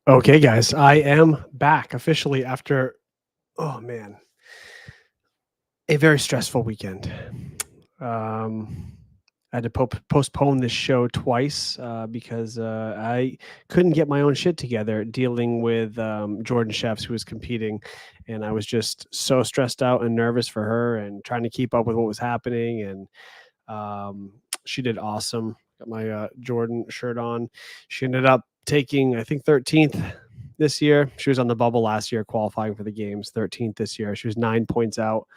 Okay, guys, I am back officially after, oh man, a very stressful weekend. Um, I had to postpone this show twice because I couldn't get my own shit together dealing with Jordan Chefs, who was competing. And I was just so stressed out and nervous for her and trying to keep up with what was happening. And she did awesome. Got my Jordan shirt on. She ended up taking, I think, 13th this year. She was on the bubble last year, qualifying for the games. 13th this year. She was 9 points out.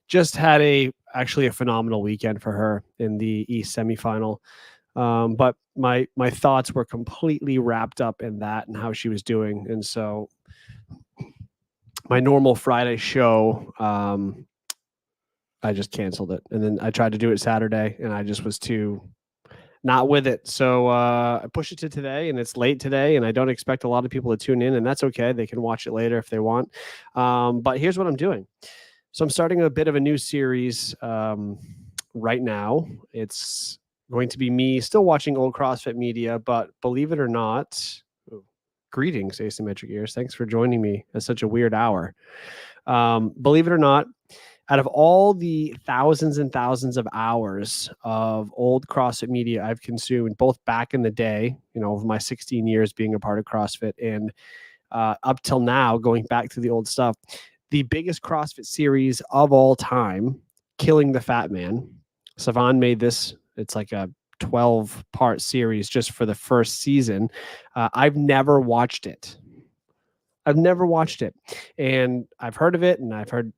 Just had actually a phenomenal weekend for her in the East semifinal. But my thoughts were completely wrapped up in that and how she was doing. And so my normal Friday show, I just canceled it. And then I tried to do it Saturday and I just was too not with it. So I pushed it to today and it's late today and I don't expect a lot of people to tune in, and that's okay. They can watch it later if they want. But here's what I'm doing. So I'm starting a bit of a new series right now. It's going to be me still watching Old CrossFit Media, but believe it or not, greetings, asymmetric ears. Thanks for joining me at such a weird hour. Believe it or not, out of all the thousands and thousands of hours of old CrossFit media I've consumed, both back in the day, over my 16 years being a part of CrossFit, and up till now, going back to the old stuff, the biggest CrossFit series of all time, Killing the Fat Man. Savan made this. It's like a 12-part series just for the first season. I've never watched it. And I've heard of it, and I've heard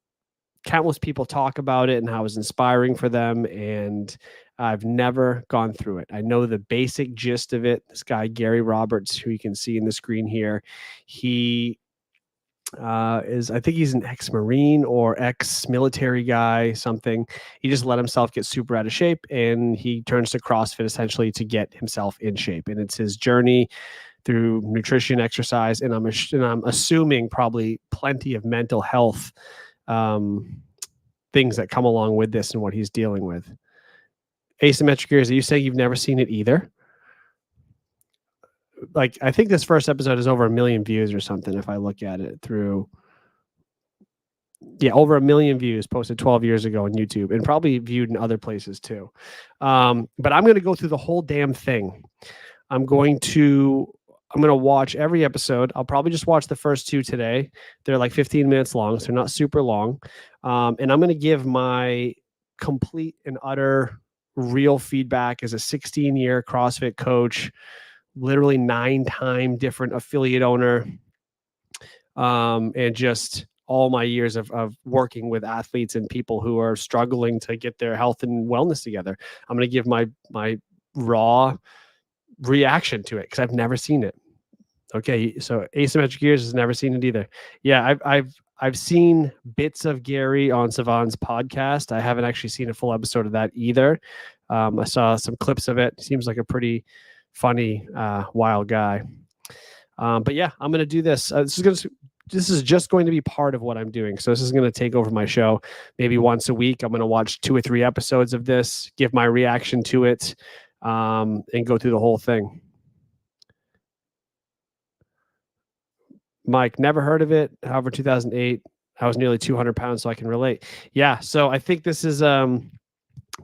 countless people talk about it and how it was inspiring for them. And I've never gone through it. I know the basic gist of it. This guy, Gary Roberts, who you can see in the screen here, he I think he's an ex-Marine or ex-military guy, something. He just let himself get super out of shape and he turns to CrossFit essentially to get himself in shape. And it's his journey through nutrition, exercise, and I'm assuming probably plenty of mental health things that come along with this and what he's dealing with. Asymmetric ears, are you saying you've never seen it either? Like, I think this first episode is over 1 million views or something if I look at it through. Yeah, over 1 million views, posted 12 years ago on YouTube, and probably viewed in other places too. But I'm going to go through the whole damn thing. I'm going to watch every episode. I'll probably just watch the first 2 today. They're like 15 minutes long, so they're not super long. And I'm going to give my complete and utter real feedback as a 16-year CrossFit coach, literally 9-time different affiliate owner, and just all my years of working with athletes and people who are struggling to get their health and wellness together. I'm going to give my raw reaction to it because I've never seen it. Okay, so Asymmetric Ears has never seen it either. Yeah, I've seen bits of Gary on Savan's podcast. I haven't actually seen a full episode of that either. I saw some clips of it. Seems like a pretty funny, wild guy. But yeah, I'm going to do this. This is just going to be part of what I'm doing. So this is going to take over my show. Maybe once a week, I'm going to watch 2 or 3 episodes of this, give my reaction to it, and go through the whole thing. Mike, never heard of it. However, 2008, I was nearly 200 pounds, so I can relate. Yeah, so I think this is, like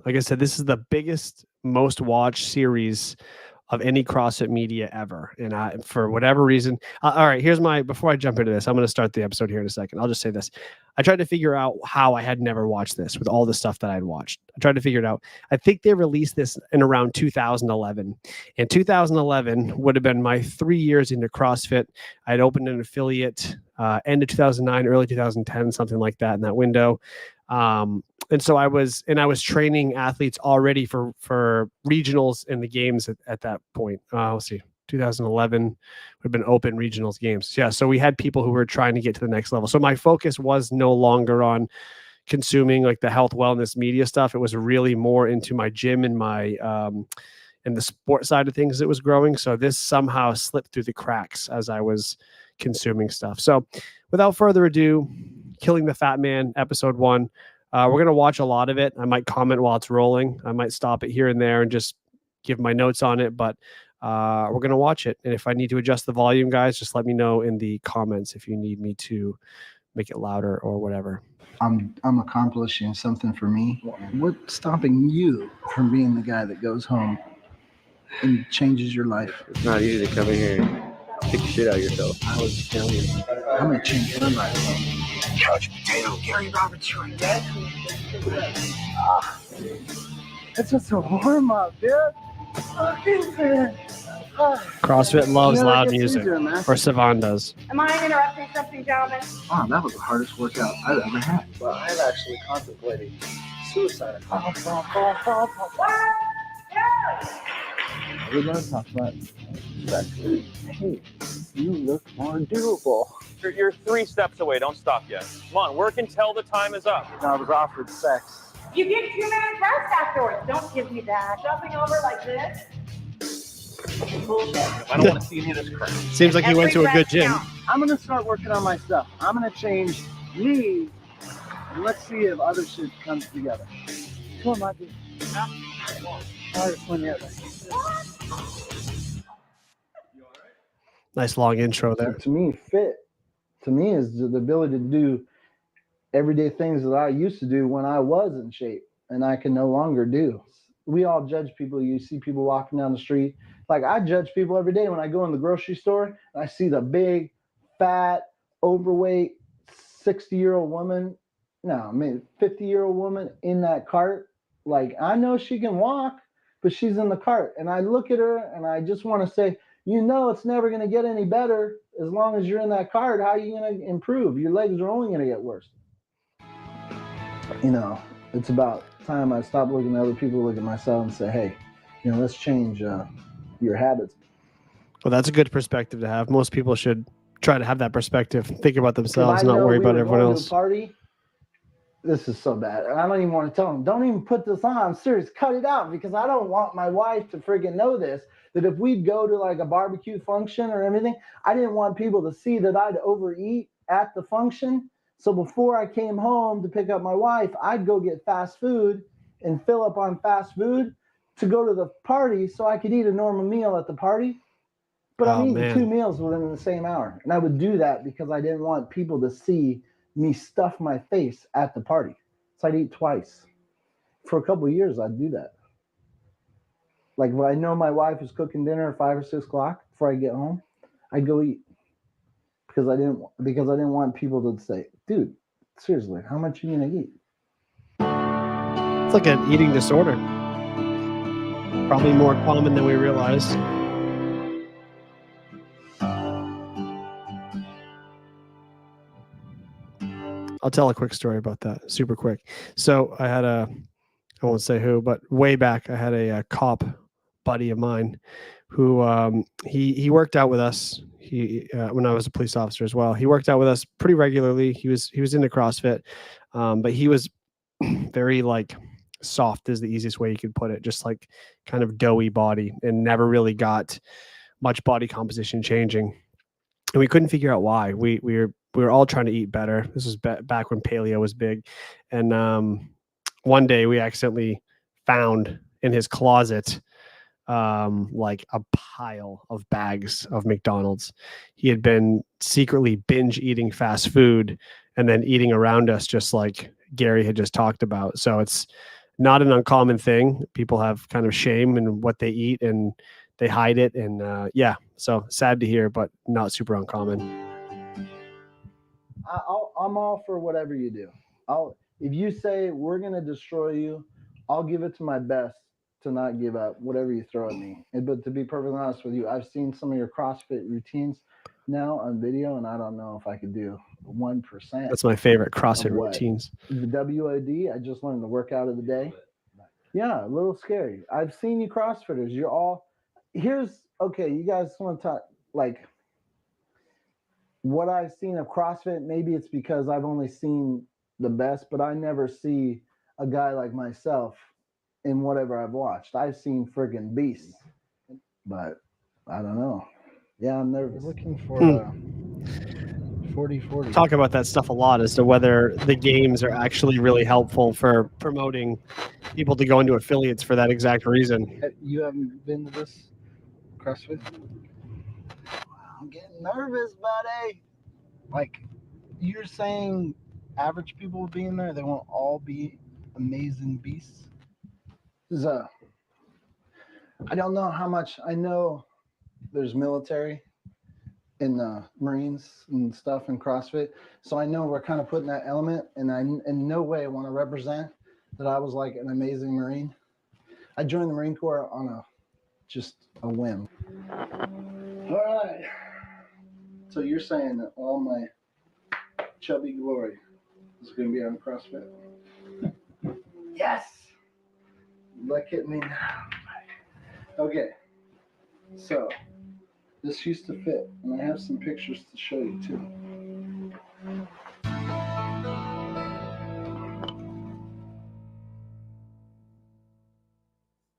I said, this is the biggest, most watched series of any CrossFit media ever. And for whatever reason, all right, before I jump into this, I'm going to start the episode here in a second. I'll just say this. I tried to figure out how I had never watched this with all the stuff that I'd watched. I tried to figure it out. I think they released this in around 2011. And 2011 would have been my 3 years into CrossFit. I'd opened an affiliate end of 2009, early 2010, something like that in that window. And so I was training athletes already for regionals in the games at that point. Let's see, 2011 would have been open regionals games. Yeah. So we had people who were trying to get to the next level. So my focus was no longer on consuming like the health, wellness media stuff. It was really more into my gym and my, and the sport side of things that was growing. So this somehow slipped through the cracks as I was consuming stuff. So without further ado, Killing the Fat Man, episode 1. We're going to watch a lot of it. I might comment while it's rolling. I might stop it here and there and just give my notes on it. But we're going to watch it. And if I need to adjust the volume, guys, just let me know in the comments if you need me to make it louder or whatever. I'm accomplishing something for me. What's stopping you from being the guy that goes home and changes your life? It's not easy to come in here and kick the shit out of yourself. I was telling you, I'm gonna change my life. Couch potato, Gary Roberts, you're dead. It's just a warm up, dude. CrossFit loves loud music, or Savan does. Am I interrupting something, gentlemen? Wow, that was the hardest workout I've ever had. Well, I'm actually contemplating suicide. We're going to talk about sex. Hey, you look more doable. You're 3 steps away. Don't stop yet. Come on, work until the time is up. I was offered sex. You get 2 minutes rest afterwards. Don't give me that. Jumping over like this. I don't want to see any of this crap. Seems like he went to a good gym. I'm going to start working on my stuff. I'm going to change me, and let's see if other shit comes together. Come on, my dude. Nice long intro there. To me, fit to me is the ability to do everyday things that I used to do when I was in shape and I can no longer do. We all judge people. You see people walking down the street. Like I judge people every day when I go in the grocery store and I see the big, fat, overweight, 60-year-old woman. No, 50-year-old woman in that cart. Like I know she can walk, but she's in the cart. And I look at her and I just want to say, you know, it's never going to get any better as long as you're in that cart. How are you going to improve? Your legs are only going to get worse. You know, it's about time I stop looking at other people, look at myself and say, hey, you know, let's change your habits. Well, that's a good perspective to have. Most people should try to have that perspective, think about themselves, not worry about everyone else. Party. This is so bad. I don't even want to tell them, don't even put this on. I'm serious. Cut it out because I don't want my wife to friggin' know this, that if we'd go to like a barbecue function or everything, I didn't want people to see that I'd overeat at the function. So before I came home to pick up my wife, I'd go get fast food and fill up on fast food to go to the party so I could eat a normal meal at the party. But I'm eating 2 meals within the same hour. And I would do that because I didn't want people to see me stuff my face at the party. So I'd eat twice. For a couple of years, I'd do that. Like when I know my wife is cooking dinner at 5 or 6 o'clock before I get home, I'd go eat. Because I didn't want people to say, dude, seriously, how much are you gonna eat? It's like an eating disorder. Probably more common than we realize. I'll tell a quick story about that, super quick. So I had I won't say who, but way back I had a cop buddy of mine who he worked out with us. He when I was a police officer as well, he worked out with us pretty regularly. He was into CrossFit, but he was very like soft is the easiest way you could put it, just like kind of doughy body and never really got much body composition changing. And we couldn't figure out why. We were all trying to eat better. This was back when paleo was big. And one day we accidentally found in his closet like a pile of bags of McDonald's. He had been secretly binge eating fast food and then eating around us, just like Gary had just talked about. So it's not an uncommon thing. People have kind of shame in what they eat and they hide it. And yeah, so sad to hear, but not super uncommon. I'm all for whatever you do. If you say we're going to destroy you, I'll give it to my best to not give up whatever you throw at me. But to be perfectly honest with you, I've seen some of your CrossFit routines now on video, and I don't know if I could do 1%. That's my favorite CrossFit routines. The WOD, I just learned the workout of the day. Yeah, a little scary. I've seen you CrossFitters. You're all okay. You guys want to talk like what I've seen of CrossFit. Maybe it's because I've only seen the best, but I never see a guy like myself in whatever I've watched. I've seen friggin' beasts, but I don't know. Yeah, I'm nervous. Looking for 40-40. Talk about that stuff a lot as to whether the games are actually really helpful for promoting people to go into affiliates for that exact reason. You haven't been to this CrossFit? I'm getting nervous, buddy. Like, you're saying average people will be in there? They won't all be amazing beasts? I don't know how much. I know there's military in the Marines and stuff in CrossFit. So I know we're kind of putting that element, and I in no way want to represent that I was like an amazing Marine. I joined the Marine Corps on just a whim. All right. So you're saying that all my chubby glory is going to be on CrossFit? Yes. Look at me now. Okay. So this used to fit, and I have some pictures to show you too.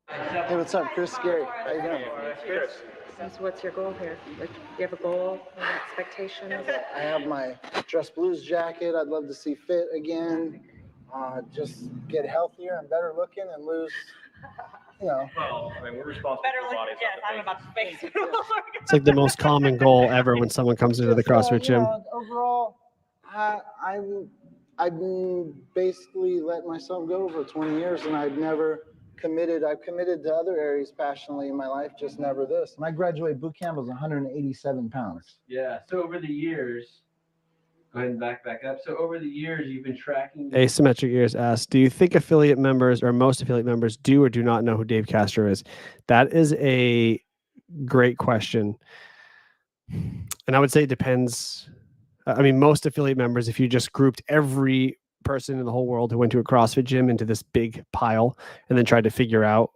Hey, what's up, Chris? Gary, how you doing? Chris. So what's your goal here? Like, do you have a goal, an expectation? I have my dress blues jacket. I'd love to see fit again. Just get healthier and better looking and lose, you know. Well, I mean, we're responsible Better for look, bodies. yes, I'm about to face it. It's like the most common goal ever when someone comes into the CrossFit You gym. know, overall, I've basically let myself go for 20 years, and I've never committed. I've committed to other areas passionately in my life, just never this. When I graduated boot camp, I was 187 pounds. Yeah. So over the years, go ahead and back up. So over the years, you've been tracking. Asymmetric Ears asks, do you think affiliate members or most affiliate members do or do not know who Dave Castro is? That is a great question. And I would say it depends. I mean, most affiliate members, if you just grouped every person in the whole world who went to a CrossFit gym into this big pile and then tried to figure out,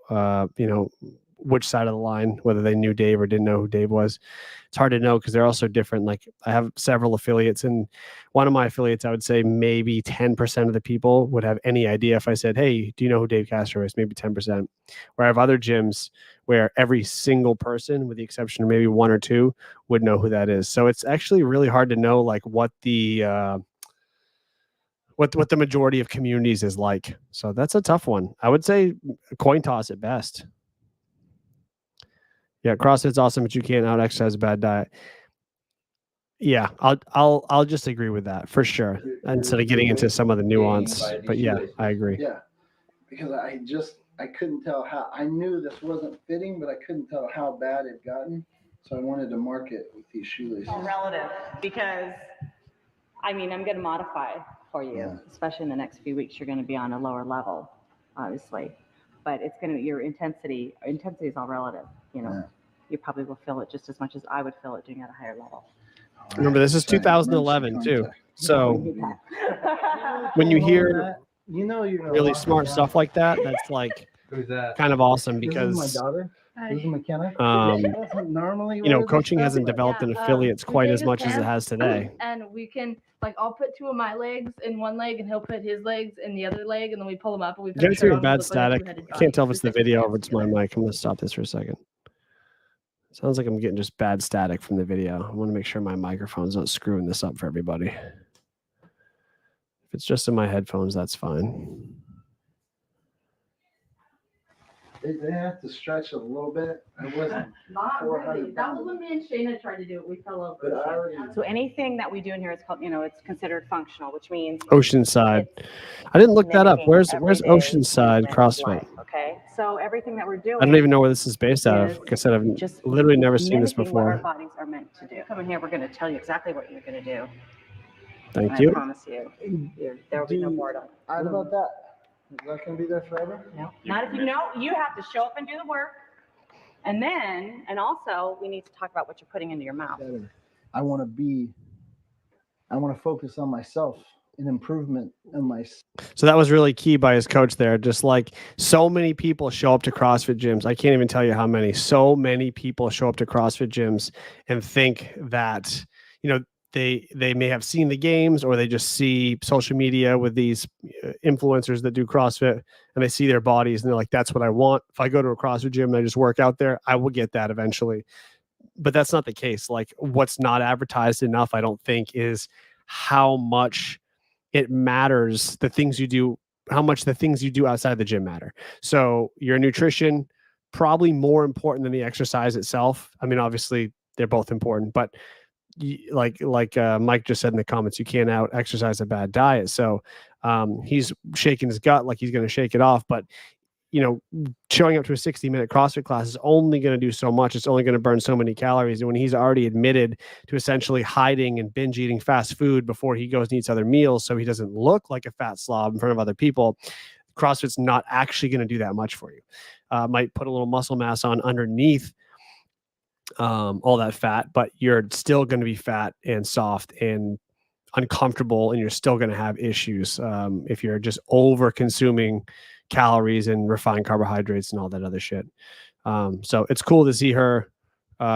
which side of the line, whether they knew Dave or didn't know who Dave was, it's hard to know because they're all so different. Like I have several affiliates, and one of my affiliates, I would say maybe 10% of the people would have any idea if I said, hey, do you know who Dave Castro is? Maybe 10%. Where I have other gyms where every single person, with the exception of maybe one or two, would know who that is. So it's actually really hard to know like what the what the majority of communities is like. So that's a tough one. I would say coin toss at best. Yeah, CrossFit's awesome, but you can't out exercise a bad diet. Yeah, I'll just agree with that for sure. Instead of getting into some of the nuance, but yeah, I agree. Yeah, because I couldn't tell how. I knew this wasn't fitting, but I couldn't tell how bad it gotten. So I wanted to mark it with these shoelaces. Relative, because I mean, I'm going to modify for you, Yeah. especially in the next few weeks. You're going to be on a lower level, obviously, but it's going to your intensity is all relative. You know, Yeah. You probably will feel it just as much as I would feel it doing at a higher level. Remember, this is 2011 too. So when you hear you're really smart stuff like that, that's like Who's that? kind of awesome This is because my daughter. This is McKenna. um, Normally, coaching hasn't developed in affiliates quite as much as it has today. And we can, like, I'll put two of my legs in one leg and he'll put his legs in the other leg, and then we pull them up and we put You guys a shirt hearing on, bad we look like a static? two-headed I can't tell if dog it's the for 6 video minutes or it's my together. mic. I'm going to stop this for a second. Sounds like I'm getting just bad static from the video. I want to make sure my microphone's not screwing this up for everybody. If it's just in my headphones, that's fine. They have to stretch a little bit. I wasn't. Not 400 really. That was when me and Shayna tried to do it. We fell over. But I already. So anything that we do in here is called, it's considered functional, which means Oceanside. it's I didn't look that up. mimicking Where's everyday Oceanside movement of CrossFit? life, okay, so everything that we're doing. I don't even know where this is based out of. is Like I said, I've just literally never seen this mimicking what our before. bodies are meant to do. Come in here, we're going to tell you exactly what you're going to do. Thank And you. I promise you, there will be no boredom. What about that? Is that going to be there forever? No, not if you know. You have to show up and do the work. And also, we need to talk about what you're putting into your mouth. I want to focus on myself and improvement in my. So that was really key by his coach there. Just like so many people show up to CrossFit gyms. I can't even tell you how many. So many people show up to CrossFit gyms and think that, they may have seen the games or they just see social media with these influencers that do CrossFit and they see their bodies and they're like, that's what I want. If I go to a CrossFit gym and I just work out there, I will get that eventually. But that's not the case. Like what's not advertised enough, I don't think, is how much it matters, how much the things you do outside the gym matter. So your nutrition, probably more important than the exercise itself. I mean, obviously they're both important, but like Mike just said in the comments, you can't out exercise a bad diet. So he's shaking his gut like he's going to shake it off, but showing up to a 60-minute CrossFit class is only going to do so much. It's only going to burn so many calories. And when he's already admitted to essentially hiding and binge eating fast food before he goes and eats other meals so he doesn't look like a fat slob in front of other people, CrossFit's not actually going to do that much for you. Might put a little muscle mass on underneath all that fat, but you're still going to be fat and soft and uncomfortable, and you're still going to have issues if you're just over consuming calories and refined carbohydrates and all that other shit. So it's cool to see her,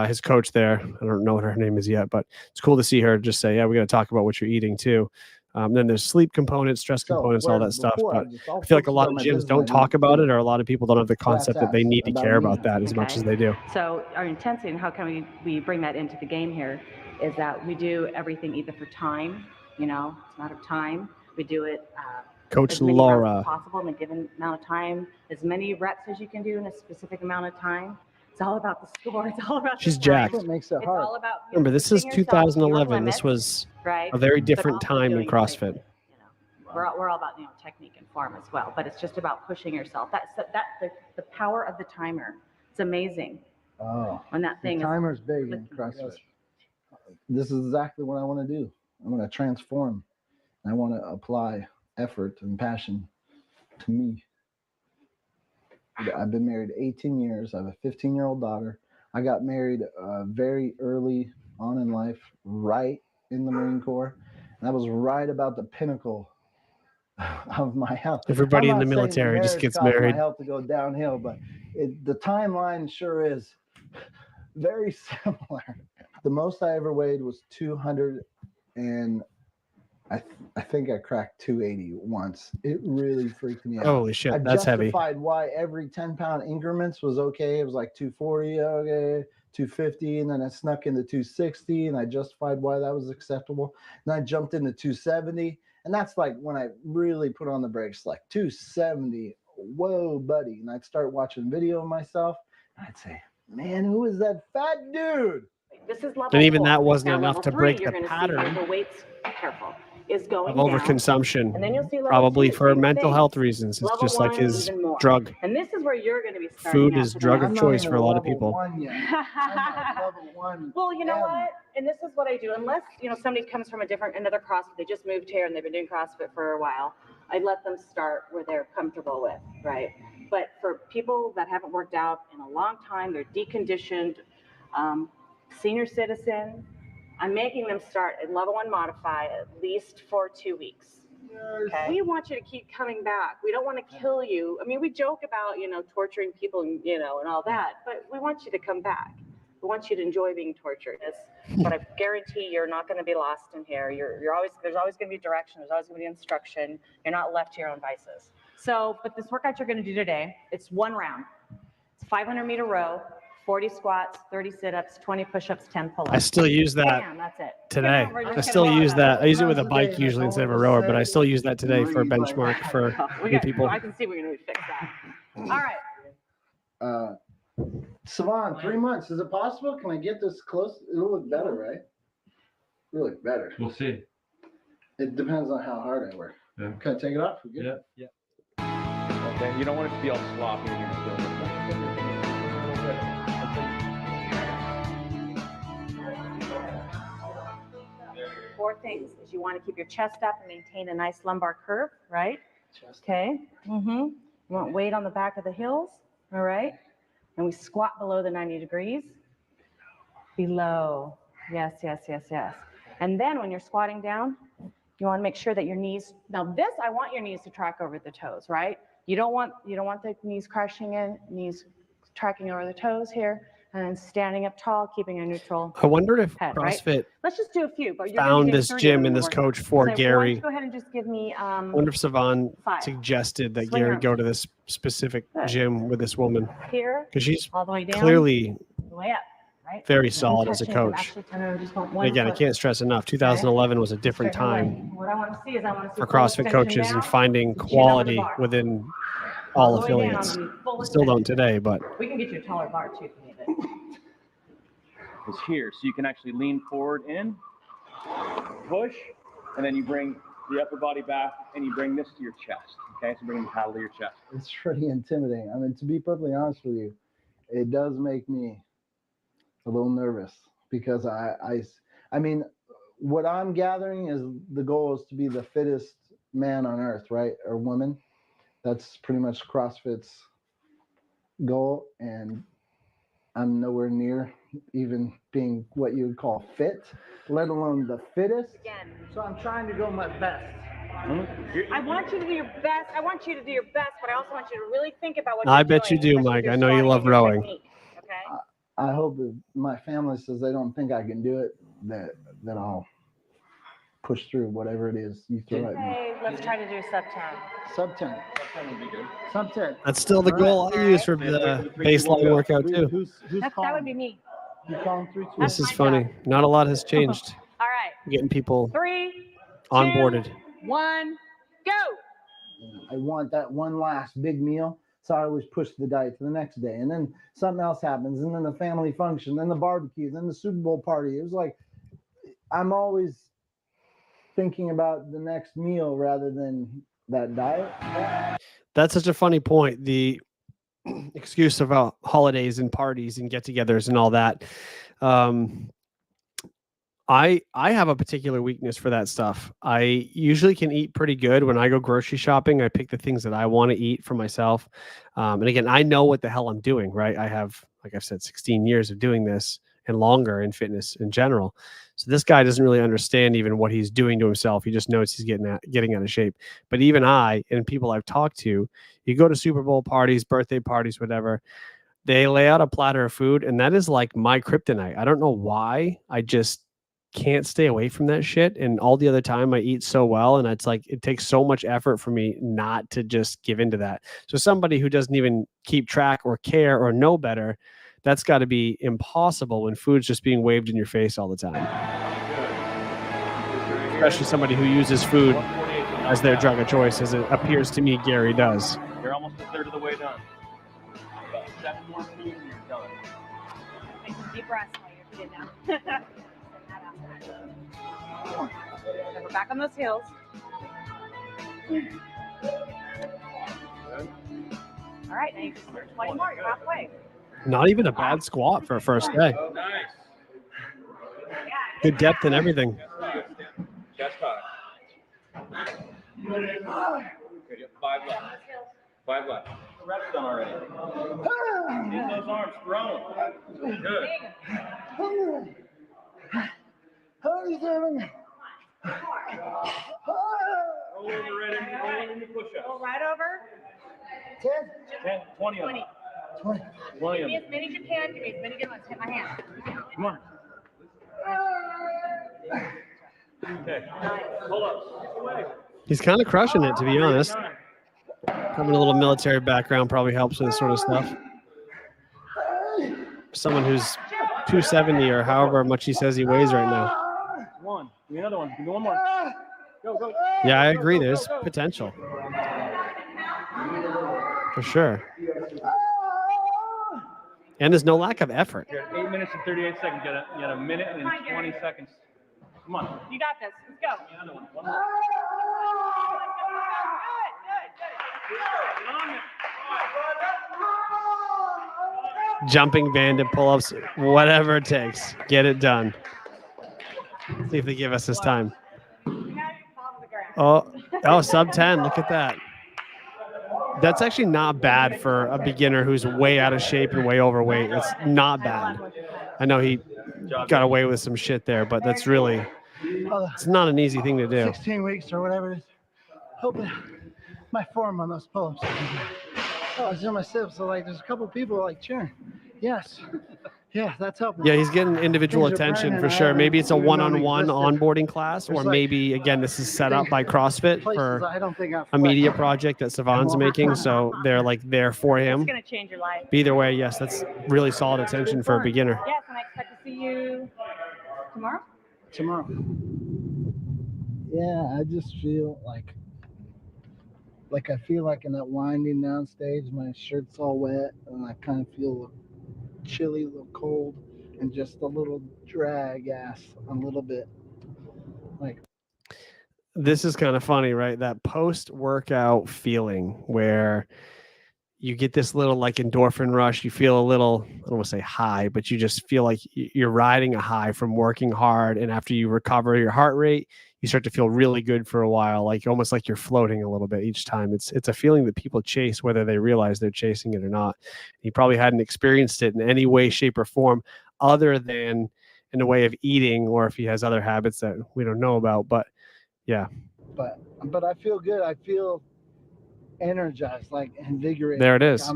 his coach there. I don't know what her name is yet, but it's cool to see her just say, yeah, we got to talk about what you're eating too. Then there's sleep components, stress components, all that stuff. But I feel like a lot of gyms don't talk about it, or a lot of people don't have the concept that they need to care about that as much as they do. So our intensity and how can we bring that into the game here is that we do everything either for time, it's a matter of time. We do it Coach as many Laura. rounds as possible in a given amount of time, as many reps as you can do in a specific amount of time. It's all about the score. It's all about She's the jacked. It makes it It's hard. all about Remember, this is pushing yourself to your 2011. This limits, was right? a very But different also time in doing CrossFit. safely, We're all about technique and form as well, but it's just about pushing yourself. That's the power of the timer. It's amazing Oh, when that the thing is timer's big in clicking. CrossFit. This is exactly what I want to do. I want to transform. I want to apply effort and passion to me. I've been married 18 years. I have a 15-year-old daughter. I got married very early on in life, right in the Marine Corps. And that was right about the pinnacle of my health. Everybody I'm in the not saying military just marriage gets caused married. my health to go downhill, but the timeline sure is very similar. The most I ever weighed was 200, and I think I cracked 280 once. It really freaked me out. Holy shit, I that's heavy. justified why every 10-pound increments was okay. It was like 240, okay, 250, and then I snuck into 260, and I justified why that was acceptable. And I jumped into 270, and that's like when I really put on the brakes, like 270. Whoa, buddy! And I'd start watching video of myself, and I'd say, "Man, who is that fat dude?" This is level And even 4. that wasn't Now, enough level to 3, break you're the gonna see pattern the weights, careful, is going of down. overconsumption, And then you'll see level probably 2, for same mental thing. health reasons. It's Level just like 1, his even more. drug. And this is where you're going to be starting Food out is to drug the of I'm not choice even for a lot of level people. 1 yet. I'm at level 1. Well, you know M. what? And this is what I do. Unless, somebody comes from another CrossFit, they just moved here and they've been doing CrossFit for a while, I let them start where they're comfortable with, right? But for people that haven't worked out in a long time, they're deconditioned, senior citizen, I'm making them start at level 1 modified at least for 2 weeks. Okay. We want you to keep coming back. We don't want to kill you. I mean, we joke about, torturing people and, and all that, but we want you to come back. We want you to enjoy being tortured. But I guarantee you're not going to be lost in here. There's always going to be direction. There's always going to be instruction. You're not left to your own devices. So, but this workout you're going to do today, it's 1 round. It's 500-meter row, 40 squats, 30 sit-ups, 20 push-ups, 10 pull-ups. I still use that Bam, that's it. today. I still use that. I use it with a bike usually instead of a rower, but I still use that today for a benchmark for new people. I can see we're going to fix that. All right. Savon, 3 months. Is it possible? Can I get this close? It'll look better, right? It'll look better. We'll see. It depends on how hard I work. Yeah. Can I take it off? We're good? Yeah. Okay, you don't want it to be all sloppy when you're doing it. 4 things is you want to keep your chest up and maintain a nice lumbar curve, right? Okay. You want weight on the back of the heels, all right? And we squat below the 90 degrees. Below. Yes. And then when you're squatting down, you want to make sure that your knees, now this, I want your knees to track over the toes, right? You don't want the knees crushing in, knees tracking over the toes here, and then standing up tall, keeping a neutral I wondered if head, right? CrossFit Let's just do a few, but you're gonna found do this 3 of gym them in and the this workout. coach for So why don't Gary. you go ahead and just give me I wonder if Savon 5. suggested that Swing Gary arms. go to this specific Good. gym with this woman Here, because she's all the way down, clearly the way up, right? very And solid as a touching and coach. actually turn over, just want And one again, I foot. can't stress enough. 2011 was a different Straighten away. time What I want to see is I want to see for full CrossFit extension coaches down, and finding chin over the quality bar. within all the way down affiliates. to full Still don't extension. today, but We can get you a taller bar too if you need it. Is here, so you can actually lean forward in, push, and then you bring the upper body back, and you bring this to your chest. Okay, so bring the paddle to your chest. It's pretty intimidating. I mean, to be perfectly honest with you, it does make me a little nervous because I mean, what I'm gathering is the goal is to be the fittest man on earth, right? Or woman. That's pretty much CrossFit's goal. And I'm nowhere near even being what you would call fit, let alone the fittest. Again. So I'm trying to go my best. I want you to do your best. I want you to do your best, but I also want you to really think about what I you're bet you doing, do, especially Mike. with I your know you squatting love and your rowing. technique, okay? I hope if my family says they don't think I can do it, that I'll push through whatever it is you throw at me. Okay, let's try to do sub 10. Sub 10. Sub 10. that's still the goal I use for the baseline workout too. Who's That would be me. You calling 3, 2, This is my funny. job. Not a lot has changed. All right, Getting people 3, onboarded. 2, 1, go. I want that one last big meal. So I always push the diet to the next day. And then something else happens. And then the family function, then the barbecue, then the Super Bowl party. It was like, I'm always thinking about the next meal rather than that diet. That's such a funny point. The excuse about holidays and parties and get-togethers and all that. I have a particular weakness for that stuff. I usually can eat pretty good when I go grocery shopping. I pick the things that I want to eat for myself. And again, I know what the hell I'm doing, right? I have, like I've said, 16 years of doing this and longer in fitness in general. So this guy doesn't really understand even what he's doing to himself. He just knows he's getting out of shape. But even I and people I've talked to, you go to Super Bowl parties, birthday parties, whatever, they lay out a platter of food, and that is like my kryptonite. I don't know why. I just can't stay away from that shit. And all the other time I eat so well, and it's like it takes so much effort for me not to just give into that. So somebody who doesn't even keep track or care or know better, that's got to be impossible when food's just being waved in your face all the time. Especially somebody who uses food as their drug of choice, as it appears to me Gary does. You're almost a third of the way done. About 7 more feet and you're done. Take some deep breaths while you're getting down. We're back on those heels. All right, now you just start 20 more. You're halfway. Not even a bad squat for a first day. Oh, nice. Good depth and everything. Chest high. Good, you have 5 left. 5 left. The reps done already. Keep those arms thrown. Good. 37. Roll over right into push-ups. Go right over. 10. 20 of them. 20. 20 Give of me them. as many as you can. Give me as many good ones. Hit my hand. Come on. Okay. Pull-ups. Away. He's kind of crushing it, to be honest. Having a little military background probably helps with this sort of stuff. Someone who's 270 or however much he says he weighs right now. One. Give me another one. Give me one more. Go, go. Yeah, I agree. Go, go, There's go, go. potential. For sure. And there's no lack of effort. You're at 8 minutes and 38 seconds. You got a minute and 20 seconds. Come on. You got this. Let's go. Give me another one. One more. Good. Get on there. Jumping bandit pull-ups, whatever it takes. Get it done. See if they give us this time. Oh, sub 10. Look at that. That's actually not bad for a beginner who's way out of shape and way overweight. It's not bad. I know he got away with some shit there, but that's really, it's not an easy thing to do. 16 weeks or whatever it is. Hoping my form on those pull-ups. Oh, I was doing my sit-ups, so like there's a couple people like cheering. Yes. Yeah, that's helping. Yeah, he's getting individual Things are attention burning. for sure. I Maybe it's a haven't even known one-on-one existed. onboarding class, or There's like- maybe, again, this is set up by CrossFit Places for I don't think I've a media flexed. project that Savon's making, so they're like there for It's him. going to change your life. But either way, yes, that's really solid attention for a beginner. Yes, and I expect to see you tomorrow. Tomorrow. Yeah, I just feel like like I feel like in that winding down stage, my shirt's all wet and I kind of feel a little chilly, a little cold, and just a little drag ass a little bit. Like, This is kind of funny, right? That post-workout feeling where you get this little like endorphin rush. You feel a little, I don't want to say high, but you just feel like you're riding a high from working hard. And after you recover your heart rate, you start to feel really good for a while, like almost like you're floating a little bit each time. It's a feeling that people chase, whether they realize they're chasing it or not. He probably hadn't experienced it in any way, shape, or form other than in the way of eating, or if he has other habits that we don't know about. But yeah, but I feel good. I feel energized, like invigorated. there it Like is.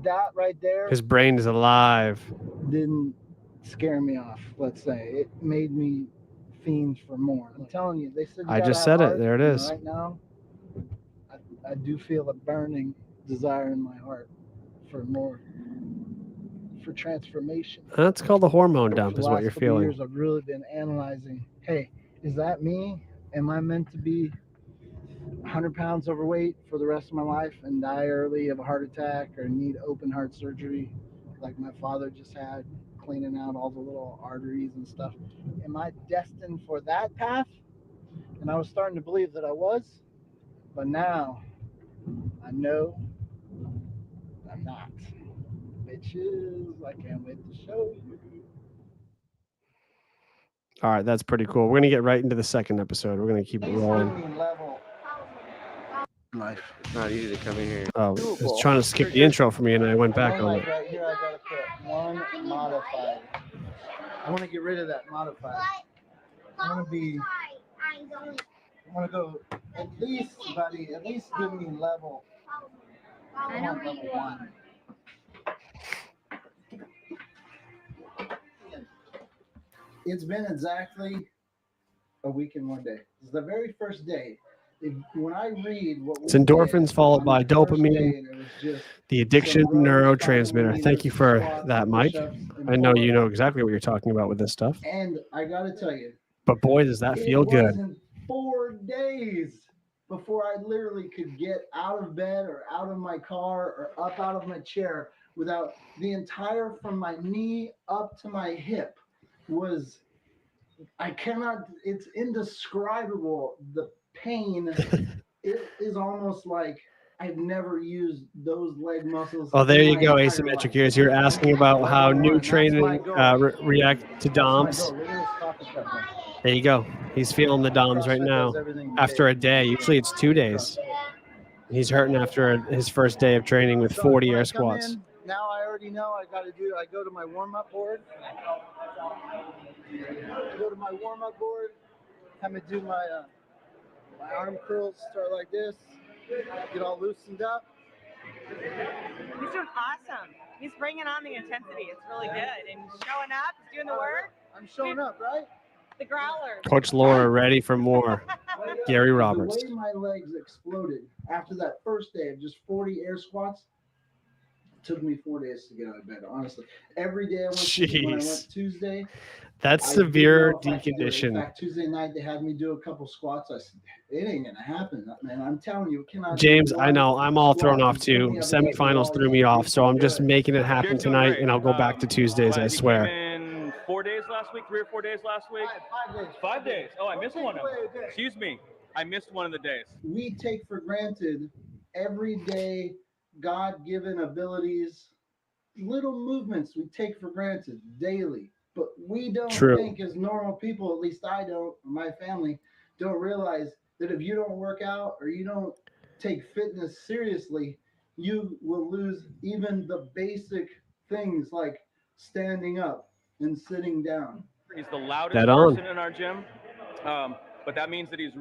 That right there His brain is alive. didn't scare me off. Let's say it made me fiend for more. I'm telling you, they said I just said it. There it is. Right now, I do feel a burning desire in my heart for more, for transformation. That's called the hormone For dump, the is what last you're couple feeling. years, I've really been analyzing. Hey, is that me? Am I meant to be 100 pounds overweight for the rest of my life and die early of a heart attack or need open heart surgery like my father just had, cleaning out all the little arteries and stuff? Am I destined for that path? And I was starting to believe that I was, but now I know I'm not. Bitches, I can't wait to show you. All right, that's pretty cool. We're going to get right into the second episode. We're going to keep it rolling. Life. It's not easy to come in here. Oh, I was trying to skip the intro for me, and I went back on it. Right here, I gotta put one modified. I want to get rid of that modified. I want to go at least, buddy, at least give me level. I want level 1. It's been exactly a week and 1 day. This is the very first day. When I read what it's endorphins followed by dopamine, the addiction neurotransmitter. Thank you for that, Mike. I know you know exactly what you're talking about with this stuff. And I got to tell you, but boy, does that feel good. It wasn't 4 days before I literally could get out of bed or out of my car or up out of my chair without the entire, from my knee up to my hip was, I cannot, it's indescribable. The pain, it is almost like I've never used those leg muscles. Oh, there you go, asymmetric ears. You're asking about how new training react to DOMs. There you go. He's feeling the DOMs right now after a day. Usually it's 2 days. He's hurting after his first day of training with 40 air squats. Now I already know I got to do, I go to my warm-up board. Have me do my arm curls, start like this, get all loosened up. He's doing awesome. He's bringing on the intensity. It's really good. And showing up, he's doing the work. I'm showing up, right? The growler. Coach Laura ready for more. Gary Roberts. The way my legs exploded after that first day of just 40 air squats, it took me 4 days to get out of bed, honestly. Every day I went, when I went Tuesday, that's severe decondition. In fact, Tuesday night they had me do a couple squats. I said, it ain't gonna happen, man. I'm telling you, it cannot. James, I know I'm all thrown off too. Semifinals threw me off, so I'm just making it happen tonight, and I'll go back to Tuesdays. I swear. 4 days last week, 3 or 4 days last week. 5 days. 5 days. Oh, I missed one of them. Excuse me, I missed one of the days. We take for granted everyday God-given abilities, little movements we take for granted daily. But we don't think as normal people, at least I don't, my family, don't realize that if you don't work out or you don't take fitness seriously, you will lose even the basic things like standing up and sitting down. He's the loudest person in our gym, but that means that he's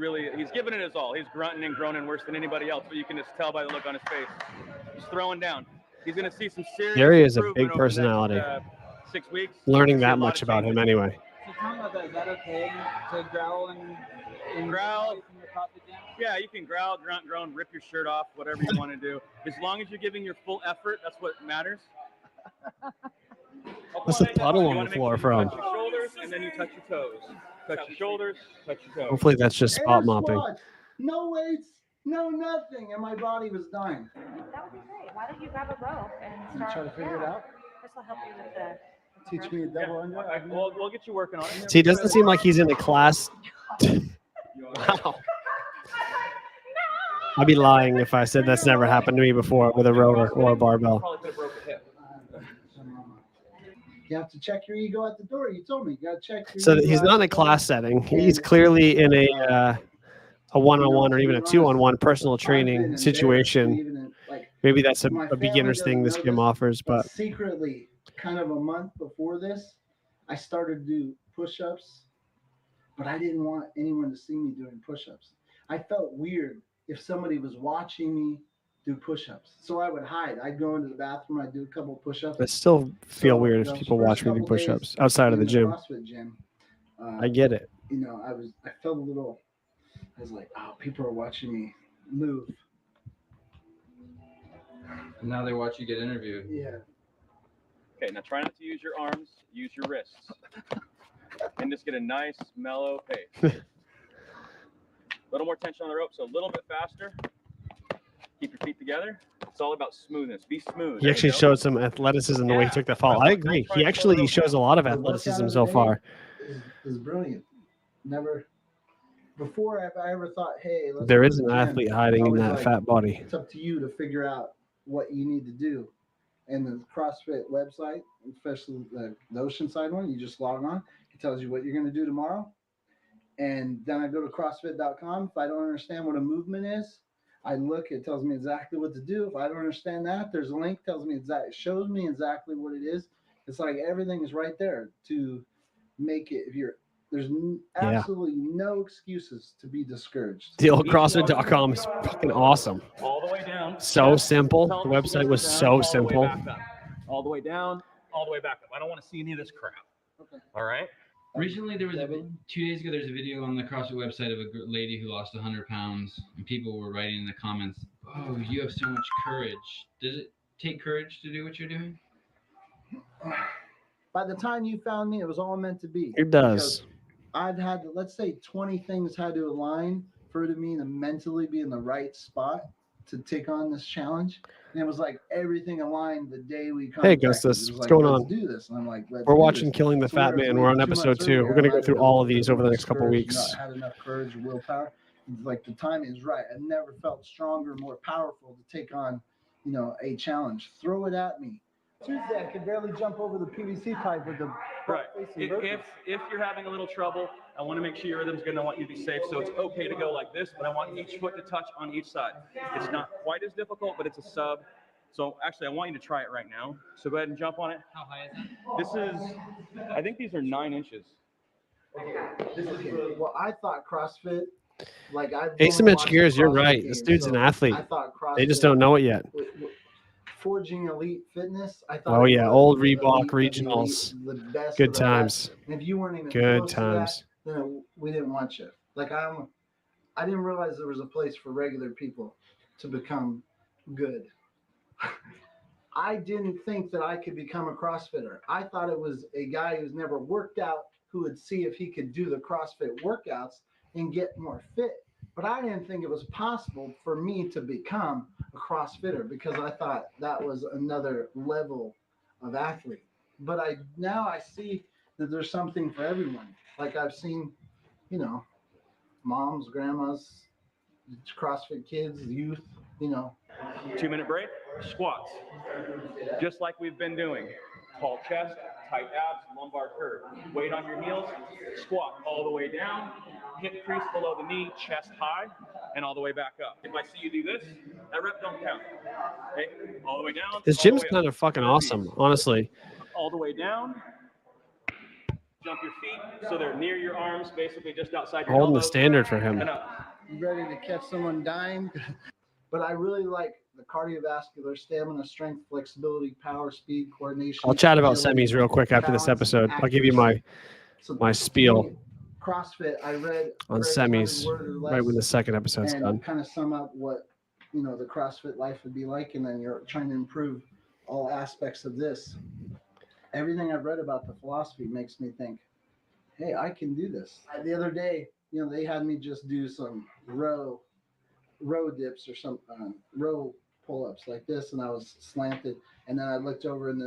giving it his all. He's grunting and groaning worse than anybody else, but you can just tell by the look on his face. He's throwing down. He's going to see some serious Gary is a big personality. 6 weeks. Learning that much about him anyway. So tell me about that. Is that okay to growl and growl? Yeah, you can growl, grunt, groan, rip your shirt off, whatever you want to do. As long as you're giving your full effort, that's what matters. What's the puddle on the floor from? Touch your shoulders and then you touch your toes. Touch your shoulders, touch your toes. Hopefully that's just spot mopping. No weights, No, nothing. And my body was dying. That would be great. Why don't you grab a rope and You start? try to figure it out. This will help you with the. Teach me a double under. We'll get you working on it. See, it doesn't seem like he's in a class. Wow. I'd be lying if I said that's never happened to me before with a rower or a barbell. Probably could have broke a hip. You have to check your ego at the door. You told me you got to check your So ego he's at not in the a door. class setting. He's clearly in a one-on-one or even a two-on-one personal training situation. Maybe that's a beginner's thing this gym offers, but secretly, kind of a month before this, I started to do push-ups, but I didn't want anyone to see me doing push-ups. I felt weird if somebody was watching me do push-ups. So I would hide. I'd go into the bathroom. I'd do a couple push-ups. I still feel So weird if those people first watch me do couple days push-ups outside of in the gym. CrossFit gym. I get it. You know, I felt a little. I was like, oh, people are watching me move. And now they watch you get interviewed. Yeah. Okay, now try not to use your arms, use your wrists. And just get a nice, mellow pace. A little more tension on the rope, so a little bit faster. Keep your feet together. It's all about smoothness. Be smooth. He actually showed some athleticism the way he took that fall. I agree. He actually shows a lot of athleticism so far. Is brilliant. Never before have I ever thought, hey, let's There go is to an the gym. athlete hiding in Always that like, fat body. It's up to you to figure out what you need to do. And the CrossFit website, especially the Oceanside one, you just log on. It tells you what you're going to do tomorrow. And then I go to CrossFit.com. If I don't understand what a movement is, I look, it tells me exactly what to do. If I don't understand that, there's a link, tells me exactly, shows me exactly what it is. It's like everything is right there to make it. There's absolutely no excuses to be discouraged. The old CrossFit.com is fucking awesome. All the way down. So simple. The website was so simple. All the way down, all the way back up. I don't want to see any of this crap. Okay. All right? Recently, there was 2 days ago. There's a video on the CrossFit website of a lady who lost 100 pounds, and people were writing in the comments, "Oh, you have so much courage. Does it take courage to do what you're doing?" By the time you found me, it was all meant to be. It does. I'd had to, let's say 20 things had to align for me to mentally be in the right spot to take on this challenge. And it was like everything aligned the day we contacted. Hey, Augustus, what's going on? Let's do this. And I'm like, We're watching Killing the Fat Man. We're on episode 2. We're going to go through all of these over the next couple weeks. Not had enough courage or willpower. It's like the timing is right. I never felt stronger, more powerful to take on, a challenge. Throw it at me. Tuesday, I could barely jump over the PVC pipe with the Right. If you're having a little trouble, I want to make sure your rhythm's good and I want you to be safe. So it's okay to go like this, but I want each foot to touch on each side. It's not quite as difficult, but it's a sub. So actually, I want you to try it right now. So go ahead and jump on it. How high is that? I think these are 9 inches. Well, I thought CrossFit, like I've Asymmetric gears, you're right. This dude's an athlete. They just don't know it yet. Forging Elite Fitness. I thought. Oh yeah, old Reebok regionals. The best. Good times. And if you weren't even good close times, to that, then we didn't want you. Like I didn't realize there was a place for regular people to become good. I didn't think that I could become a CrossFitter. I thought it was a guy who's never worked out who would see if he could do the CrossFit workouts and get more fit. But I didn't think it was possible for me to become a CrossFitter because I thought that was another level of athlete. But now I see that there's something for everyone. Like I've seen, moms, grandmas, CrossFit kids, youth, 2-minute break, squats. Just like we've been doing. Tall chest, tight abs, lumbar curve. Weight on your heels, squat all the way down, hip crease below the knee, chest high, and all the way back up. If I see you do this, that rep don't count. Okay, all the way down. This gym's kind of fucking awesome, honestly. All the way down. Jump your feet so they're near your arms, basically just outside your Holding the elbows. standard for him. And up. Ready to catch someone dying. But I really like the cardiovascular, stamina, strength, flexibility, power, speed, coordination. I'll chat about agility, semis real quick after this balance, episode. I'll give you my spiel CrossFit, I read on semis right when the second episode's done. Kind of sum up what the CrossFit life would be like, and then you're trying to improve all aspects of this. Everything I've read about the philosophy makes me think, hey, I can do this. The other day, they had me just do some row row dips or some row pull-ups like this, and I was slanted, and then I looked over, and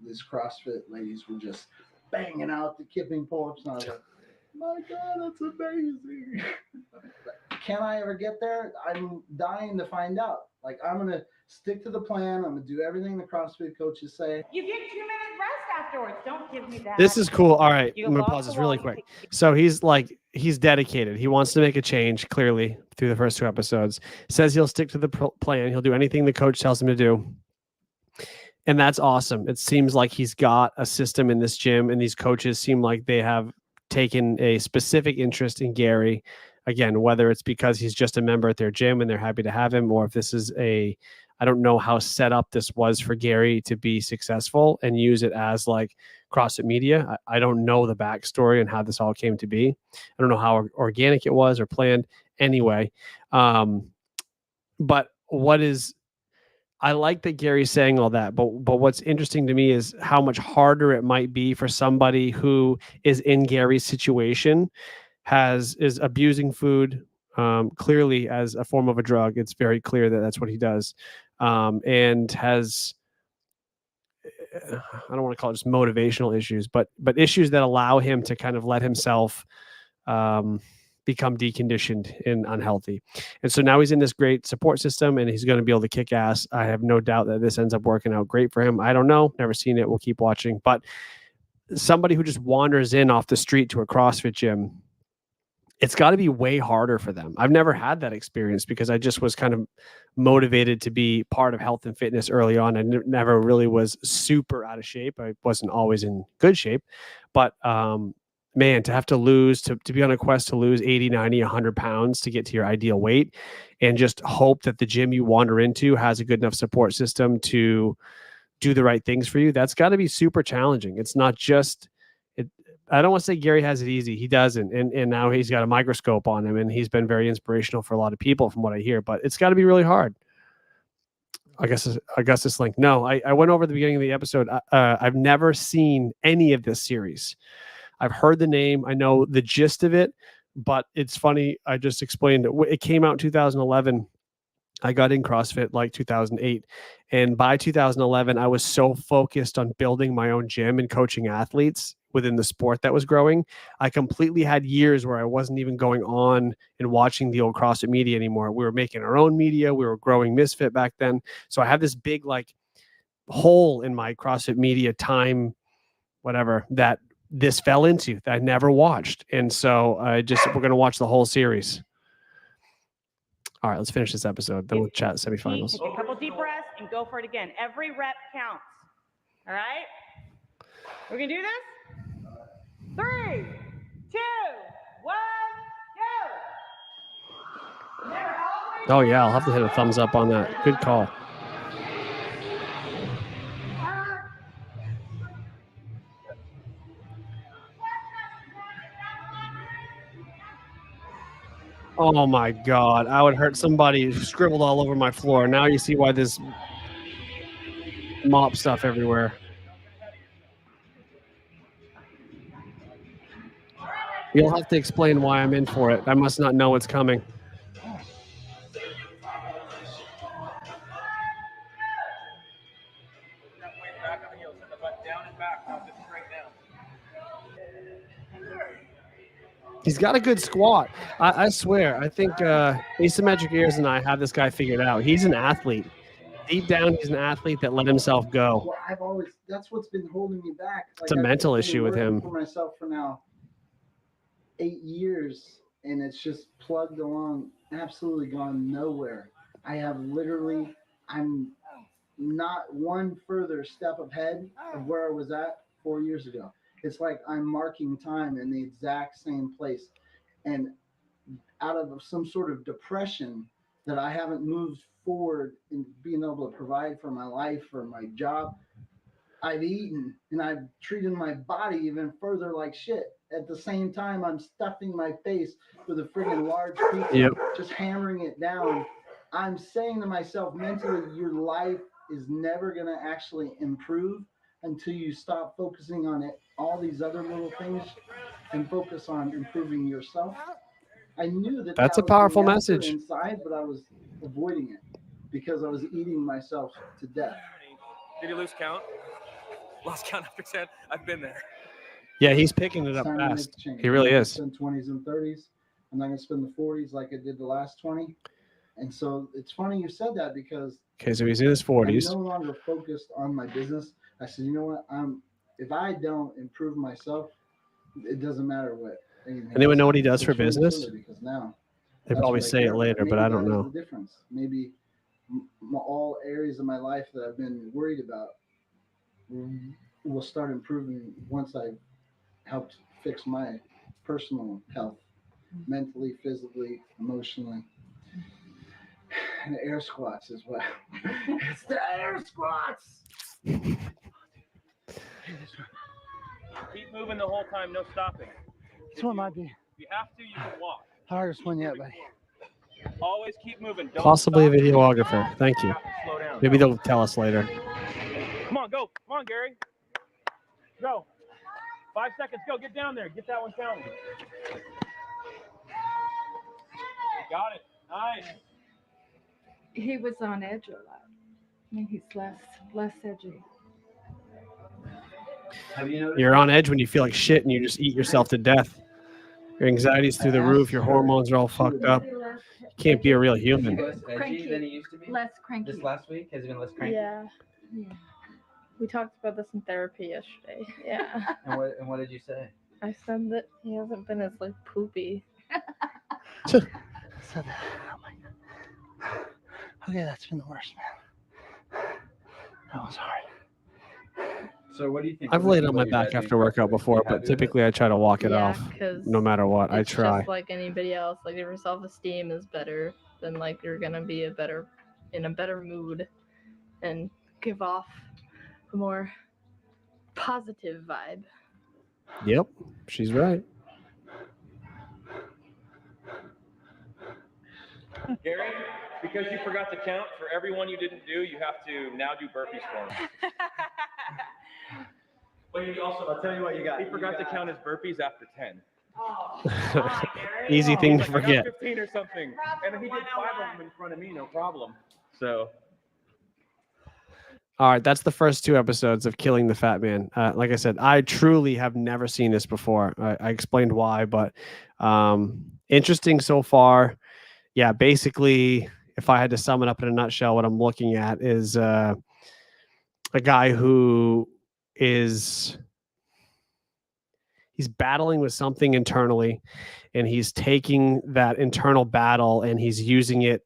these CrossFit ladies were just banging out the kipping pull-ups, and I was like, my God, that's amazing. Can I ever get there? I'm dying to find out. Like, I'm going to stick to the plan. I'm going to do everything the CrossFit coaches say. You get 2 minutes rest afterwards. Don't give me that. This is cool. All right, You I'm gonna go pause off this the really wall, quick. So he's dedicated. He wants to make a change clearly through the first 2 episodes. Says he'll stick to the plan. He'll do anything the coach tells him to do. And that's awesome. It seems like he's got a system in this gym, and these coaches seem like they have taken a specific interest in Gary. Again, whether it's because he's just a member at their gym and they're happy to have him, or if this is I don't know how set up this was for Gary to be successful and use it as like CrossFit Media. I don't know the backstory and how this all came to be. I don't know how organic it was or planned anyway. But I like that Gary's saying all that, but what's interesting to me is how much harder it might be for somebody who is in Gary's situation, is abusing food, clearly as a form of a drug. It's very clear that that's what he does, and has I don't want to call it just motivational issues, but issues that allow him to kind of let himself become deconditioned and unhealthy. And so now he's in this great support system, and he's going to be able to kick ass. I have no doubt that this ends up working out great for him. I don't know, never seen it. We'll keep watching. But somebody who just wanders in off the street to a CrossFit gym, it's got to be way harder for them. I've never had that experience because I just was kind of motivated to be part of health and fitness early on. I never really was super out of shape. I wasn't always in good shape, but man, to have to lose, to be on a quest to lose 80, 90, 100 pounds to get to your ideal weight, and just hope that the gym you wander into has a good enough support system to do the right things for you. That's got to be super challenging. It's not just I don't want to say Gary has it easy. He doesn't. And now he's got a microscope on him, and he's been very inspirational for a lot of people from what I hear, but it's got to be really hard. I guess this link. No, I went over the beginning of the episode. I've never seen any of this series. I've heard the name. I know the gist of it, but it's funny. I just explained it. It came out in 2011. I got in CrossFit like 2008. And by 2011, I was so focused on building my own gym and coaching athletes within the sport that was growing. I completely had years where I wasn't even going on and watching the old CrossFit media anymore. We were making our own media. We were growing Misfit back then. So I had this big like hole in my CrossFit media time, whatever, that this fell into that I never watched. And so we're going to watch the whole series. All right, let's finish this episode. Then we'll chat semifinals. Take a couple deep breaths and go for it again. Every rep counts. All right? We're going to do this? 3, 2, 1, go. Oh, yeah, I'll have to hit a thumbs up on that. Good call. Oh my God, I would hurt somebody who scribbled all over my floor. Now you see why there's mop stuff everywhere. You'll have to explain why I'm in for it. I must not know what's coming. He's got a good squat. I swear. I think Asymmetric Ears and I have this guy figured out. He's an athlete. Deep down, he's an athlete that let himself go. Well, that's what's been holding me back. It's a mental issue with him. For myself for now 8 years, and it's just plugged along, absolutely gone nowhere. I'm not one further step ahead of where I was at 4 years ago. It's like I'm marking time in the exact same place. And out of some sort of depression that I haven't moved forward in being able to provide for my life or my job, I've eaten and I've treated my body even further like shit. At the same time, I'm stuffing my face with a friggin' large pizza, just hammering it down. I'm saying to myself mentally, your life is never going to actually improve until you stop focusing on all these other little things and focus on improving yourself. I knew that That's that a was powerful the answer message. inside, but I was avoiding it because I was eating myself to death. Did he lose count? Lost count after 10. I've been there. Yeah, he's picking it It's up time to make fast. a change. He really I'm not is. gonna spend 20s and 30s. I'm not going to spend the 40s like I did the last 20. And so it's funny you said that because Okay, so he's in his I'm 40s. no longer focused on my business. I said, you know what? If I don't improve myself, it doesn't matter what anything. Anyone else know what he happens. does for It's really business? silly because now They that's probably what I say care it about. later, but Maybe I don't that is know. the difference. Maybe all areas of my life that I've been worried about will start improving once I've helped fix my personal health, mentally, physically, emotionally. And the air squats is what. It's the air squats. Keep moving the whole time, no stopping. This one might be If you have to, you can walk. hardest one yet, buddy. Always keep moving. Don't Possibly a stop. videographer. Thank you. You have to slow down. Maybe they'll tell us later. Come on, go. Come on, Gary. Go. 5 seconds. Go. Get down there. Get that one counted. Got it. Nice. He was on edge a lot. I mean, he's less edgy. Have you noticed? You're on edge when you feel like shit and you just eat yourself to death. Your anxiety's through the roof. Your hormones are all fucked up. You can't be a real human. Less edgy Cranky. than he used to be? Less cranky. This last week has he been less cranky? Yeah. We talked about this in therapy yesterday. Yeah. And what did you say? I said that he hasn't been as like poopy. So that, oh my God. Okay, that's been the worst, man. That was hard. So what do you think? I've laid on my back after workout before, but typically I try to walk it off no matter what. I try. Just like anybody else, like if your self-esteem is better, then like you're gonna be in a better mood and give off a more positive vibe. Yep, she's right. Gary, because you forgot to count, for every one you didn't do, you have to now do burpees for him. But you also, I'll tell you what you got. He forgot to count his burpees after 10. Oh, hi, Gary. Easy thing to He's like, forget. I got 15 or something. And then he did 5 of them in front of me, no problem. So. All right, that's the first 2 episodes of Killing the Fat Man. Like I said, I truly have never seen this before. I explained why, but interesting so far. Yeah, basically, if I had to sum it up in a nutshell, what I'm looking at is a guy who he's battling with something internally, and he's taking that internal battle and he's using it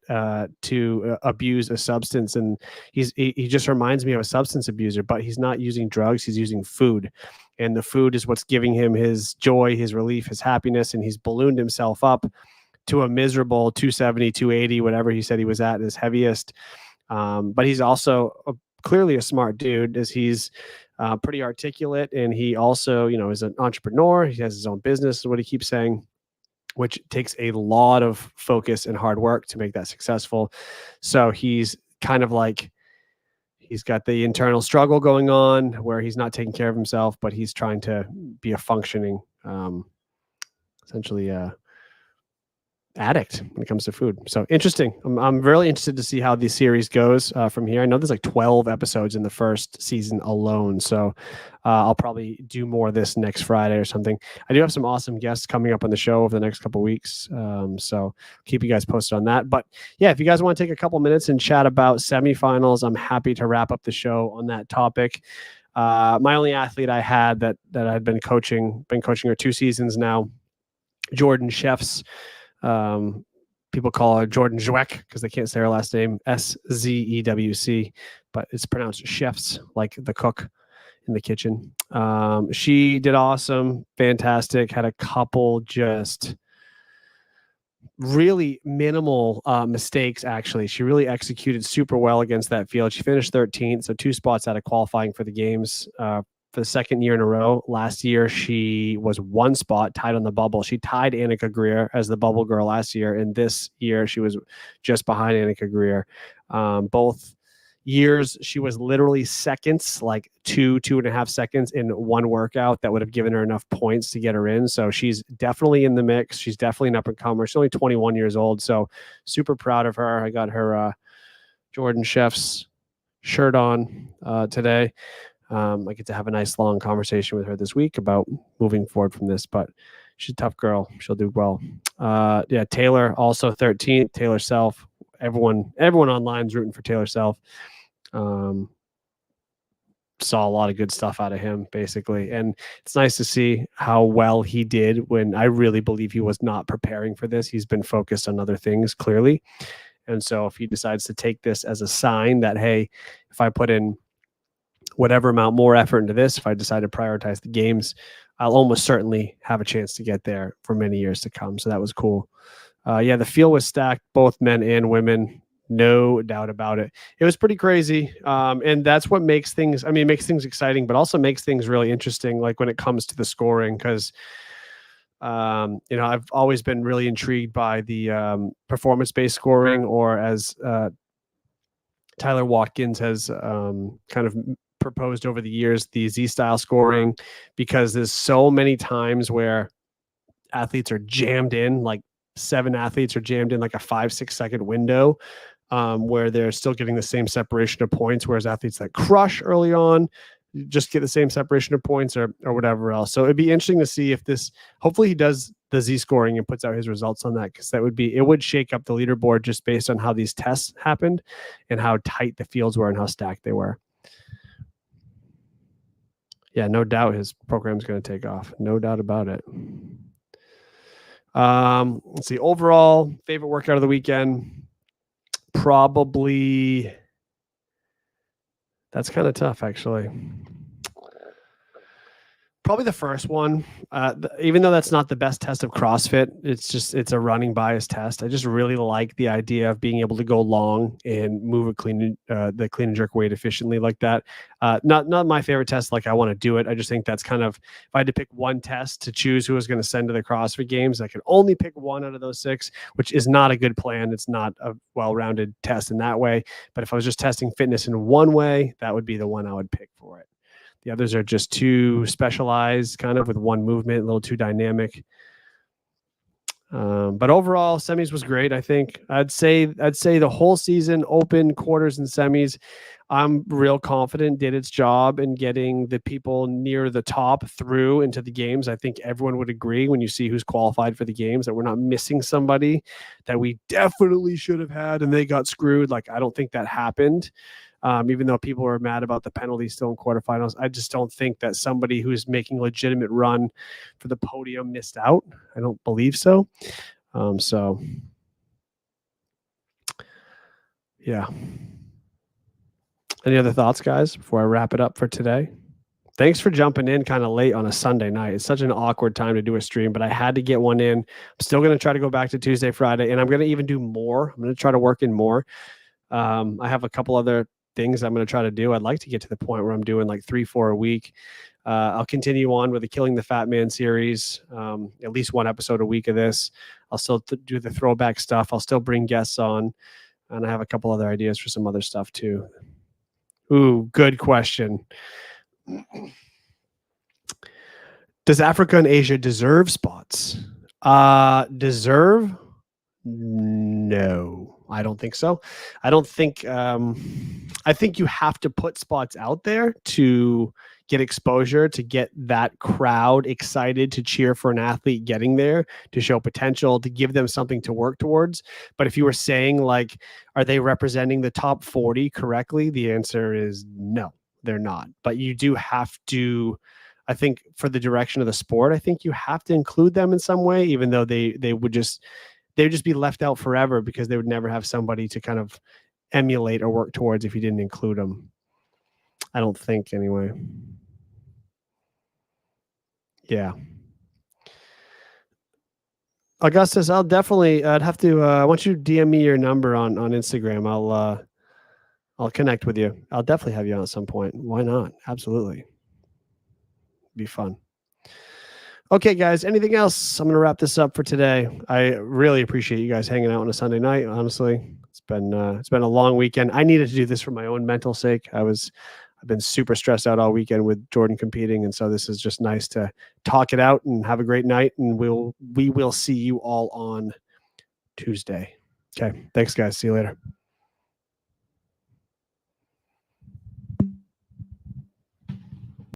to abuse a substance. And he just reminds me of a substance abuser, but he's not using drugs. He's using food, and the food is what's giving him his joy, his relief, his happiness. And he's ballooned himself up to a miserable 270, 280, whatever he said he was at his heaviest. But he's also clearly a smart dude, as he's pretty articulate, and he also, is an entrepreneur. He has his own business, is what he keeps saying, which takes a lot of focus and hard work to make that successful. So he's kind of like, he's got the internal struggle going on where he's not taking care of himself, but he's trying to be a functioning, essentially addict when it comes to food. So interesting. I'm really interested to see how the series goes from here. I know there's like 12 episodes in the first season alone, so I'll probably do more of this next Friday or something. I do have some awesome guests coming up on the show over the next couple of weeks, so keep you guys posted on that. But yeah, if you guys want to take a couple minutes and chat about semifinals, I'm happy to wrap up the show on that topic. My only athlete I had that I've been coaching her 2 seasons now, Jordan Chefs. People call her Jordan Zwek because they can't say her last name, Szewc, but it's pronounced chefs, like the cook in the kitchen. She did awesome, fantastic, had a couple just really minimal mistakes, actually. She really executed super well against that field. She finished 13th, so 2 spots out of qualifying for the games for the second year in a row. Last year, she was 1 spot tied on the bubble. She tied Annika Greer as the bubble girl last year, and this year she was just behind Annika Greer. Both, years she was literally seconds, like 2.5 seconds in one workout that would have given her enough points to get her in. So she's definitely in the mix. She's definitely an up and comer. She's only 21 years old. So super proud of her. I got her Jordan Chef's shirt on today. I get to have a nice long conversation with her this week about moving forward from this, but she's a tough girl. She'll do well. Yeah, Taylor also 13th. Taylor Self. Everyone online is rooting for Taylor Self. Saw a lot of good stuff out of him, basically, and it's nice to see how well he did when I really believe he was not preparing for this. He's been focused on other things, clearly, and so if he decides to take this as a sign that, hey, if I put in whatever amount more effort into this, if I decide to prioritize the games, I'll almost certainly have a chance to get there for many years to come. So that was cool. Yeah, the field was stacked, both men and women, no doubt about it. It was pretty crazy. And that's what makes things, makes things exciting, but also makes things really interesting, like when it comes to the scoring, because I've always been really intrigued by the performance-based scoring, or as Tyler Watkins has kind of proposed over the years, the Z-style scoring, because there's so many times where athletes are jammed in, like 7 athletes are jammed in like a 5-6 second window, where they're still getting the same separation of points, whereas athletes that crush early on just get the same separation of points or whatever else. So it'd be interesting to see if this, hopefully he does the Z scoring and puts out his results on that, because it would shake up the leaderboard just based on how these tests happened and how tight the fields were and how stacked they were. Yeah, no doubt his program's going to take off. No doubt about it. Let's see. Overall, favorite workout of the weekend, probably. That's kind of tough, actually. Probably the first one, even though that's not the best test of CrossFit, it's a running bias test. I just really like the idea of being able to go long and move the clean and jerk weight efficiently like that. Not my favorite test. Like, I want to do it. I just think that's kind of, if I had to pick one test to choose who I was going to send to the CrossFit Games, I could only pick one out of those 6, which is not a good plan. It's not a well-rounded test in that way. But if I was just testing fitness in one way, that would be the one I would pick for it. The others are just too specialized, kind of with one movement, a little too dynamic. But overall, semis was great. I think I'd say the whole season, open, quarters, and semis, I'm real confident did its job in getting the people near the top through into the games. I think everyone would agree when you see who's qualified for the games that we're not missing somebody that we definitely should have had and they got screwed. Like, I don't think that happened. Even though people are mad about the penalties still in quarterfinals, I just don't think that somebody who's making a legitimate run for the podium missed out. I don't believe so. So, yeah. Any other thoughts, guys, before I wrap it up for today? Thanks for jumping in kind of late on a Sunday night. It's such an awkward time to do a stream, but I had to get one in. I'm still going to try to go back to Tuesday, Friday, and I'm going to even do more. I'm going to try to work in more. I have a couple other things I'm going to try to do. I'd like to get to the point where I'm doing like 3-4 a week. I'll continue on with the Killing the Fat Man series, at least one episode a week of this. I'll still do the throwback stuff. I'll still bring guests on, and I have a couple other ideas for some other stuff too. Ooh, good question. Does Africa and Asia deserve spots? Deserve? No, I don't think so. I don't think, I think you have to put spots out there to get exposure, to get that crowd excited to cheer for an athlete getting there, to show potential, to give them something to work towards. But if you were saying, like, are they representing the top 40 correctly? The answer is no, they're not. But you do have to, I think, for the direction of the sport, I think you have to include them in some way, even though they would just be left out forever because they would never have somebody to kind of emulate or work towards if you didn't include them. I don't think, anyway. Yeah. Augustus, I'd have to, I want you to DM me your number on Instagram. I'll connect with you. I'll definitely have you on at some point. Why not? Absolutely. Be fun. Okay, guys, anything else? I'm going to wrap this up for today. I really appreciate you guys hanging out on a Sunday night. Honestly, it's been a long weekend. I needed to do this for my own mental sake. I've been super stressed out all weekend with Jordan competing, and so this is just nice to talk it out and have a great night. And we will see you all on Tuesday. Okay, thanks guys. See you later.